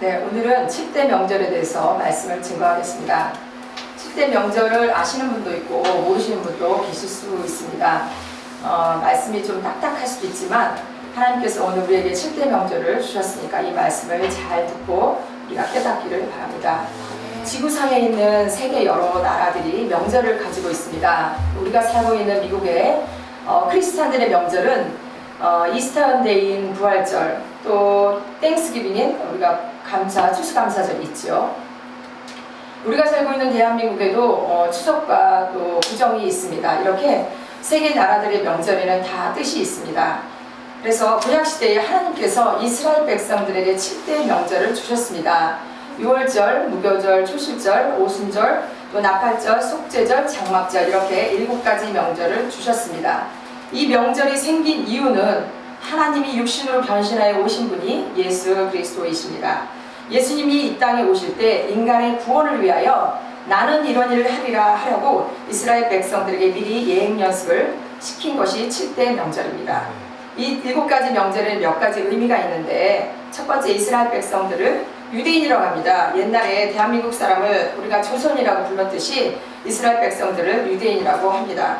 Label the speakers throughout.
Speaker 1: 네, 오늘은 7대 명절에 대해서 말씀을 증거하겠습니다. 7대 명절을 아시는 분도 있고 모르시는 분도 계실 수 있습니다. 말씀이 좀 딱딱할 수도 있지만 하나님께서 오늘 우리에게 7대 명절을 주셨으니까 이 말씀을 잘 듣고 우리가 깨닫기를 바랍니다. 지구상에 있는 세계 여러 나라들이 명절을 가지고 있습니다. 우리가 살고 있는 미국의 크리스찬들의 명절은 이스터데이인 부활절, 또 땡스기빙인 우리가 추수감사절이 있죠. 우리가 살고 있는 대한민국에도 추석과 또 구정이 있습니다. 이렇게 세계 나라들의 명절에는 다 뜻이 있습니다. 그래서 구약시대에 하나님께서 이스라엘 백성들에게 7대 명절을 주셨습니다. 유월절, 무교절, 초실절, 오순절, 또 나팔절, 속죄절, 장막절 이렇게 7가지 명절을 주셨습니다. 이 명절이 생긴 이유는 하나님이 육신으로 변신하여 오신 분이 예수 그리스도이십니다. 예수님이 이 땅에 오실 때 인간의 구원을 위하여 나는 이런 일을 하리라 하려고 이스라엘 백성들에게 미리 예행 연습을 시킨 것이 7대 명절입니다. 이 7가지 명절에 몇 가지 의미가 있는데, 첫 번째, 이스라엘 백성들을 유대인이라고 합니다. 옛날에 대한민국 사람을 우리가 조선이라고 불렀듯이 이스라엘 백성들을 유대인이라고 합니다.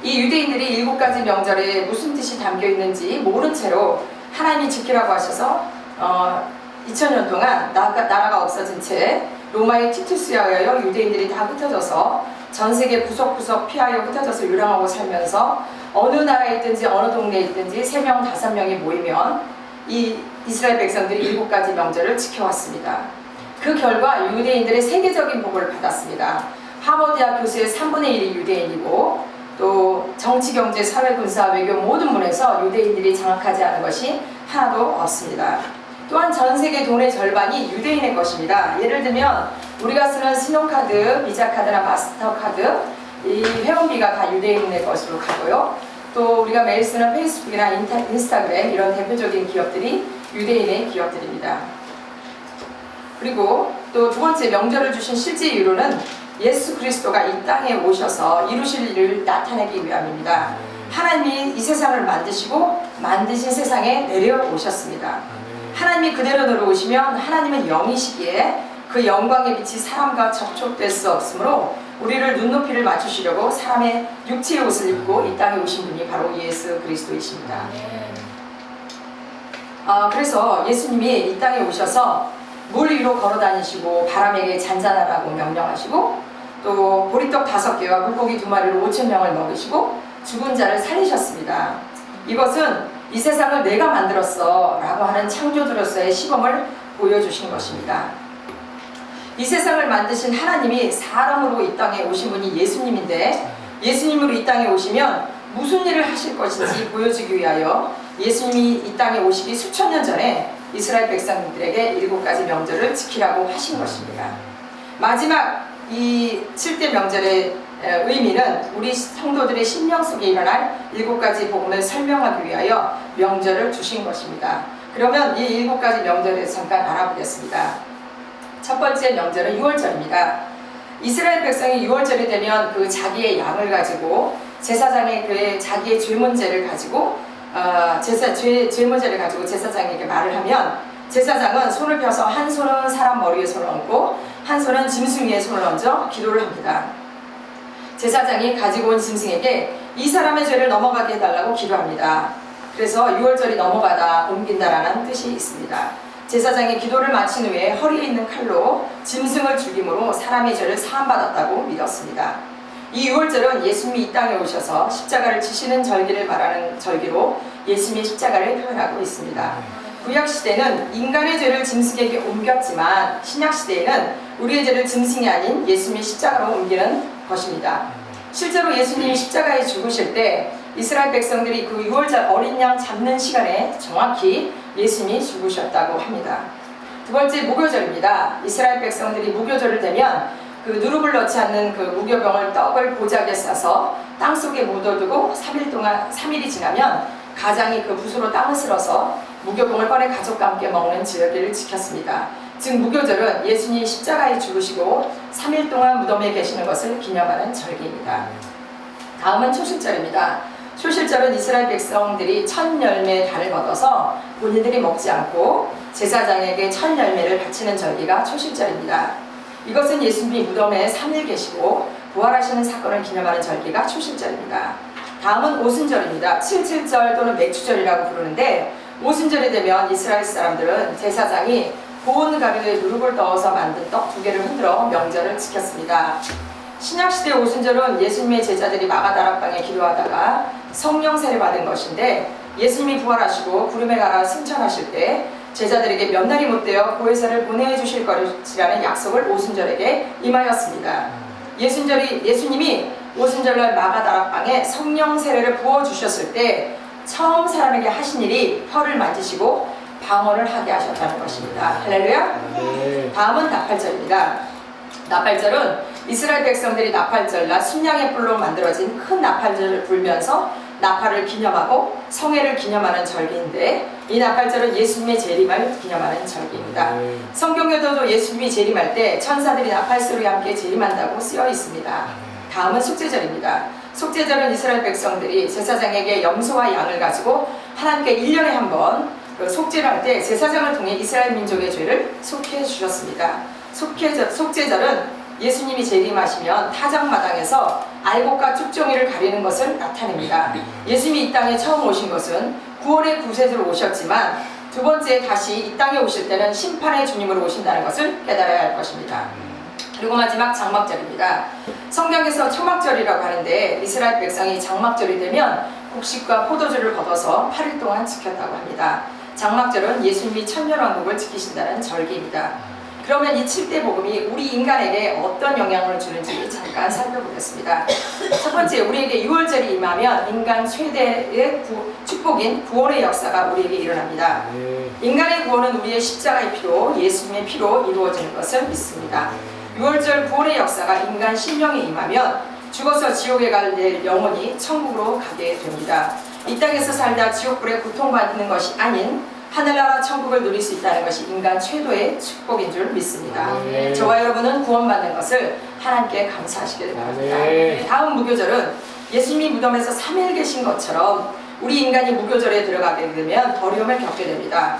Speaker 1: 이 유대인들이 7가지 명절에 무슨 뜻이 담겨 있는지 모른 채로 하나님이 지키라고 하셔서 2000년 동안 나라가 없어진 채 로마의 티투스에 의하여 유대인들이 다 흩어져서 전 세계 구석구석 피하여 흩어져서 유랑하고 살면서 어느 나라에 있든지 어느 동네에 있든지 3명, 5명이 모이면 이 이스라엘 백성들이 7가지 명절을 지켜왔습니다. 그 결과 유대인들의 세계적인 복을 받았습니다. 하버드대학 교수의 3분의 1이 유대인이고, 또 정치, 경제, 사회, 군사, 외교 모든 문에서 유대인들이 장악하지 않은 것이 하나도 없습니다. 또한 전 세계 돈의 절반이 유대인의 것입니다. 예를 들면 우리가 쓰는 신용카드, 비자카드나 마스터카드, 이 회원비가 다 유대인의 것으로 가고요. 또 우리가 매일 쓰는 페이스북이나 인스타그램 이런 대표적인 기업들이 유대인의 기업들입니다. 그리고 또 두 번째, 명절을 주신 실제 이유로는 예수 그리스도가 이 땅에 오셔서 이루실 일을 나타내기 위함입니다. 하나님이 이 세상을 만드시고 만드신 세상에 내려오셨습니다. 하나님이 그대로 내려오시면 하나님은 영이시기에 그 영광의 빛이 사람과 접촉될 수 없으므로 우리를 눈높이를 맞추시려고 사람의 육체의 옷을 입고 이 땅에 오신 분이 바로 예수 그리스도이십니다. 그래서 예수님이 이 땅에 오셔서 물 위로 걸어 다니시고 바람에게 잔잔하라고 명령하시고, 또 보리떡 5개와 물고기 2마리로 5,000명을 먹이시고 죽은 자를 살리셨습니다. 이것은 이 세상을 내가 만들었어 라고 하는 창조주로서의 시범을 보여주신 것입니다. 이 세상을 만드신 하나님이 사람으로 이 땅에 오신 분이 예수님인데, 예수님으로 이 땅에 오시면 무슨 일을 하실 것인지 보여주기 위하여 예수님이 이 땅에 오시기 수천 년 전에 이스라엘 백성들에게 7가지 명절을 지키라고 하신 것입니다. 마지막 이 7대 명절의 의미는 우리 성도들의 심령 속에 일어날 7가지 복음을 설명하기 위하여 명절을 주신 것입니다. 그러면 이 7가지 명절에 대해서 잠깐 알아보겠습니다. 첫 번째 명절은 유월절입니다. 이스라엘 백성이 유월절이 되면 그 자기의 양을 가지고 제사장이 그의 자기의 죄 문제를 가지고 죄 문제를 가지고 제사장에게 말을 하면, 제사장은 손을 펴서 한 손은 사람 머리에 손을 얹고 한 손은 짐승 위에 손을 얹어 기도를 합니다. 제사장이 가지고 온 짐승에게 이 사람의 죄를 넘어가게 해달라고 기도합니다. 그래서 유월절이 넘어가다, 옮긴다라는 뜻이 있습니다. 제사장이 기도를 마친 후에 허리에 있는 칼로 짐승을 죽임으로 사람의 죄를 사함받았다고 믿었습니다. 이 유월절은 예수님이 이 땅에 오셔서 십자가를 지시는 절기를 말하는 절기로 예수님의 십자가를 표현하고 있습니다. 구약시대는 인간의 죄를 짐승에게 옮겼지만 신약시대에는 우리의 죄를 짐승이 아닌 예수님의 십자가로 옮기는 것입니다. 실제로 예수님이 십자가에 죽으실 때 이스라엘 백성들이 그 유월절 어린 양 잡는 시간에 정확히 예수님이 죽으셨다고 합니다. 두 번째, 무교절입니다. 이스라엘 백성들이 무교절을 되면 그 누룩을 넣지 않는 그 무교병을 떡을 보자기에 싸서 땅속에 묻어두고 3일이 지나면 가장이 그 붓으로 땅을 쓸어서 무교병을 꺼내 가족과 함께 먹는 절기를 지켰습니다. 즉 무교절은 예수님이 십자가에 죽으시고 3일 동안 무덤에 계시는 것을 기념하는 절기입니다. 다음은 초실절입니다. 초실절은 이스라엘 백성들이 첫 열매 단을 거둬서 본인들이 먹지 않고 제사장에게 첫 열매를 바치는 절기가 초실절입니다. 이것은 예수님이 무덤에 3일 계시고 부활하시는 사건을 기념하는 절기가 초실절입니다. 다음은 오순절입니다. 칠칠절 또는 맥주절이라고 부르는데, 오순절이 되면 이스라엘 사람들은 제사장이 고운 가루에 누룩을 넣어서 만든 떡 2개를 흔들어 명절을 지켰습니다. 신약시대 오순절은 예수님의 제자들이 마가다락방에 기도하다가 성령 세례 받은 것인데, 예수님이 부활하시고 구름에 가라 승천하실 때 제자들에게 몇 날이 못되어 보혜사를 보내주실 것이라는 약속을 오순절에게 임하였습니다. 예수님이 오순절날 마가다락방에 성령 세례를 부어주셨을 때 처음 사람에게 하신 일이 혀를 만지시고 방언을 하게 하셨다는 것입니다. 할렐루야. 다음은 나팔절입니다. 나팔절은 이스라엘 백성들이 나팔절날 순양의 뿔로 만들어진 큰 나팔절을 불면서 나팔을 기념하고 성회를 기념하는 절기인데, 이 나팔절은 예수님의 재림을 기념하는 절기입니다. 성경에도 예수님이 재림할 때 천사들이 나팔소리와 함께 재림한다고 쓰여 있습니다. 다음은 속죄절입니다. 속죄절은 이스라엘 백성들이 제사장에게 염소와 양을 가지고 하나님께 1년에 한 번 속죄를 할 때 제사장을 통해 이스라엘 민족의 죄를 속해 주셨습니다. 속죄절은 예수님이 재림하시면 타작마당에서 알곡과 쭉종이를 가리는 것을 나타냅니다. 예수님이 이 땅에 처음 오신 것은 구원의 구세주로 오셨지만 두 번째 다시 이 땅에 오실 때는 심판의 주님으로 오신다는 것을 깨달아야 할 것입니다. 그리고 마지막 장막절입니다. 성경에서 초막절이라고 하는데, 이스라엘 백성이 장막절이 되면 곡식과 포도주를 거둬서 8일 동안 지켰다고 합니다. 장막절은 예수님이 천년왕국을 지키신다는 절기입니다. 그러면 이 7대 복음이 우리 인간에게 어떤 영향을 주는지 잠깐 살펴보겠습니다. 첫 번째, 우리에게 6월절이 임하면 인간 최대의 축복인 구원의 역사가 우리에게 일어납니다. 인간의 구원은 우리의 십자가의 피로, 예수님의 피로 이루어지는 것을 믿습니다. 6월절 구원의 역사가 인간 심령에 임하면 죽어서 지옥에 갈 영혼이 천국으로 가게 됩니다. 이 땅에서 살다 지옥불에 고통받는 것이 아닌 하늘나라 천국을 누릴 수 있다는 것이 인간 최고의 축복인 줄 믿습니다. 저와 여러분은 구원받는 것을 하나님께 감사하시길 바랍니다. 다음 무교절은 예수님이 무덤에서 3일 계신 것처럼 우리 인간이 무교절에 들어가게 되면 어려움을 겪게 됩니다.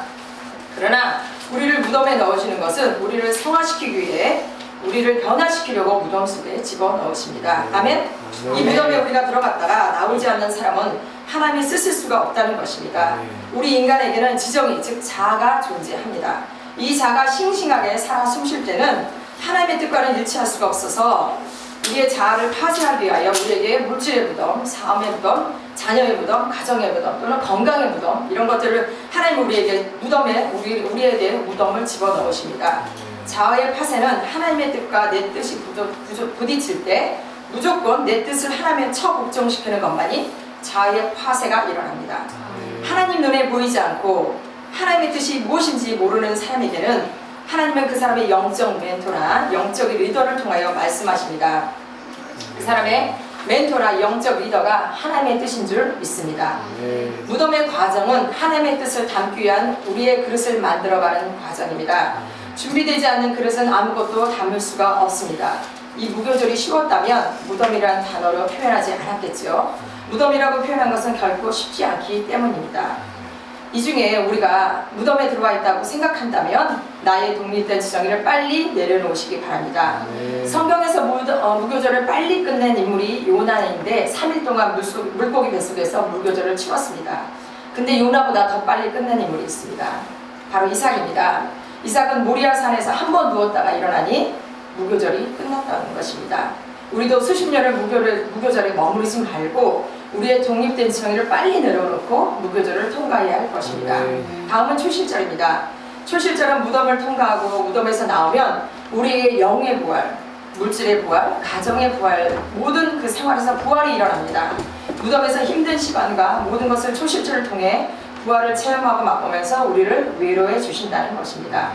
Speaker 1: 그러나 우리를 무덤에 넣으시는 것은 우리를 성화시키기 위해 우리를 변화시키려고 무덤 속에 집어넣으십니다. 아멘. 이 무덤에 우리가 들어갔다가 나오지 않는 사람은 하나님이 쓰실 수가 없다는 것입니다. 우리 인간에게는 지정이, 즉 자아가 존재합니다. 이 자아가 싱싱하게 살아 숨쉴 때는 하나님의 뜻과는 일치할 수가 없어서 우리의 자아를 파쇄하기 위하여 우리에게 물질의 무덤, 삶의 무덤, 자녀의 무덤, 가정의 무덤 또는 건강의 무덤, 이런 것들을 하나님 우리에게 무덤에 우리에게 무덤을 집어넣으십니다. 자아의 파쇄는 하나님의 뜻과 내 뜻이 부딪힐 때 무조건 내 뜻을 하나님의 처복종시키는 것만이 자아의 파쇄가 일어납니다. 하나님 눈에 보이지 않고 하나님의 뜻이 무엇인지 모르는 사람에게는 하나님은 그 사람의 영적 멘토나 영적 리더를 통하여 말씀하십니다. 그 사람의 멘토나 영적 리더가 하나님의 뜻인 줄 믿습니다. 무덤의 과정은 하나님의 뜻을 담기 위한 우리의 그릇을 만들어가는 과정입니다. 준비되지 않는 그릇은 아무것도 담을 수가 없습니다. 이 무교절이 쉬웠다면 무덤이라는 단어로 표현하지 않았겠죠. 무덤이라고 표현한 것은 결코 쉽지 않기 때문입니다. 이 중에 우리가 무덤에 들어와 있다고 생각한다면 나의 독립된 지정의를 빨리 내려놓으시기 바랍니다. 성경에서 무교절을 빨리 끝낸 인물이 요나인데 3일 동안 물고기 뱃속에서 무교절을 치렀습니다. 근데 요나보다 더 빨리 끝낸 인물이 있습니다. 바로 이삭입니다. 이삭은 모리아 산에서 한 번 누웠다가 일어나니 무교절이 끝났다는 것입니다. 우리도 수십 년을 무교절에 머무르지 말고 우리의 독립된 지정의를 빨리 내려놓고 무교절을 통과해야 할 것입니다. 다음은 초실절입니다. 초실절은 무덤을 통과하고 무덤에서 나오면 우리의 영의 부활, 물질의 부활, 가정의 부활, 모든 그 생활에서 부활이 일어납니다. 무덤에서 힘든 시간과 모든 것을 초실절을 통해 부활을 체험하고 맛보면서 우리를 위로해 주신다는 것입니다.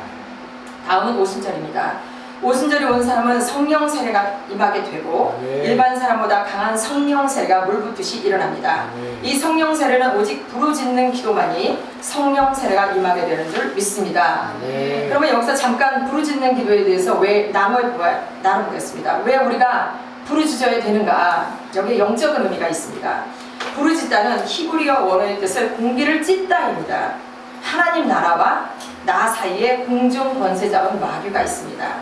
Speaker 1: 다음은 오순절입니다. 오순절이 온 사람은 성령 세례가 임하게 되고 일반 사람보다 강한 성령 세례가 물붓듯이 일어납니다. 이 성령 세례는 오직 부르짖는 기도만이 성령 세례가 임하게 되는 줄 믿습니다. 그러면 여기서 잠깐 부르짖는 기도에 대해서 나눠보겠습니다. 왜 우리가 부르짖어야 되는가? 여기에 영적인 의미가 있습니다. 부르짖다는 히브리어 원어의 뜻은 공기를 찢다입니다. 하나님 나라와 나 사이에 공중 권세 잡은 마귀가 있습니다.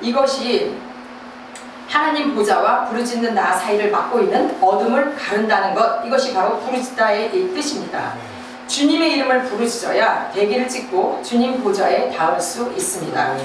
Speaker 1: 이것이 하나님 보좌와 부르짖는 나 사이를 막고 있는 어둠을 가른다는 것, 이것이 바로 부르짖다의 뜻입니다. 주님의 이름을 부르짖어야 대기를 찍고 주님 보좌에 닿을 수 있습니다.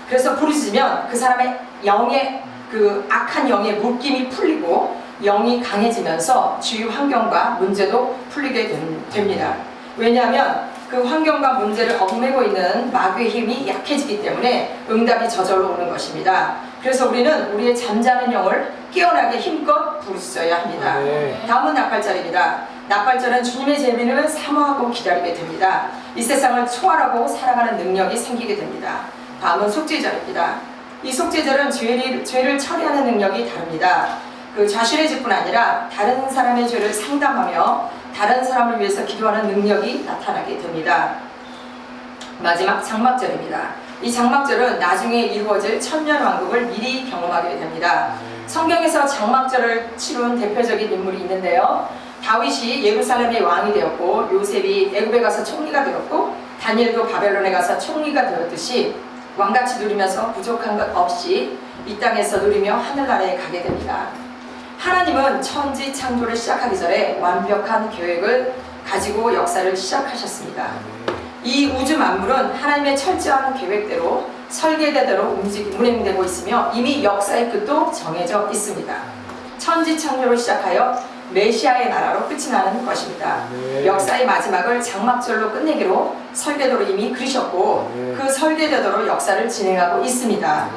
Speaker 1: 그래서 부르짖으면 그 사람의 영의 그 악한 영의 묶임이 풀리고 영이 강해지면서 주위 환경과 문제도 풀리게 됩니다. 왜냐하면 그 환경과 문제를 얽매고 있는 마귀의 힘이 약해지기 때문에 응답이 저절로 오는 것입니다. 그래서 우리는 우리의 잠자는 영을 깨어나게 힘껏 부르짖어야 합니다. 다음은 나팔절입니다. 나팔절은 주님의 재림을 사모하고 기다리게 됩니다. 이 세상을 초월하고 살아가는 능력이 생기게 됩니다. 다음은 속죄절입니다. 이 속죄절은 죄를 처리하는 능력이 다릅니다. 그 자신의 죄뿐 아니라 다른 사람의 죄를 상담하며 다른 사람을 위해서 기도하는 능력이 나타나게 됩니다. 마지막 장막절입니다. 이 장막절은 나중에 이루어질 천년왕국을 미리 경험하게 됩니다. 성경에서 장막절을 치룬 대표적인 인물이 있는데요. 다윗이 예루살렘의 왕이 되었고, 요셉이 애굽에 가서 총리가 되었고, 다니엘도 바벨론에 가서 총리가 되었듯이 왕같이 누리면서 부족한 것 없이 이 땅에서 누리며 하늘나라에 가게 됩니다. 하나님은 천지 창조를 시작하기 전에 완벽한 계획을 가지고 역사를 시작하셨습니다. 이 우주 만물은 하나님의 철저한 계획대로 설계대로 운행되고 있으며 이미 역사의 끝도 정해져 있습니다. 천지 창조를 시작하여 메시아의 나라로 끝이 나는 것입니다. 역사의 마지막을 장막절로 끝내기로 설계도로 이미 그리셨고 그 설계대로 역사를 진행하고 있습니다.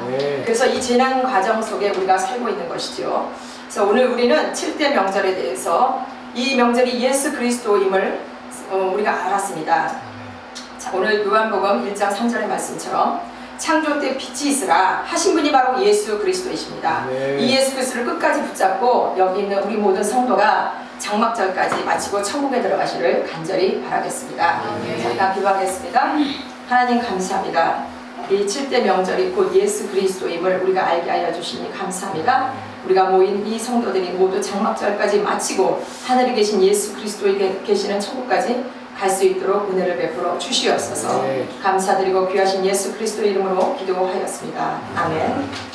Speaker 1: 그래서 이 재난 과정 속에 우리가 살고 있는 것이죠. 그래서 오늘 우리는 7대 명절에 대해서 이 명절이 예수 그리스도임을 우리가 알았습니다. 자, 오늘 요한복음 1장 3절의 말씀처럼 창조 때 빛이 있으라 하신 분이 바로 예수 그리스도이십니다. 이 예수 그리스도를 끝까지 붙잡고 여기 있는 우리 모든 성도가 장막절까지 마치고 천국에 들어가시를 간절히 바라겠습니다. 잠깐 기도하겠습니다. 하나님 감사합니다. 이 7대 명절이 곧 예수 그리스도임을 우리가 알게 하여 주시니 감사합니다. 우리가 모인 이 성도들이 모두 장막절까지 마치고 하늘에 계신 예수 그리스도에 계시는 천국까지 갈 수 있도록 은혜를 베풀어 주시옵소서. 감사드리고 귀하신 예수 그리스도 이름으로 기도하였습니다. 아멘.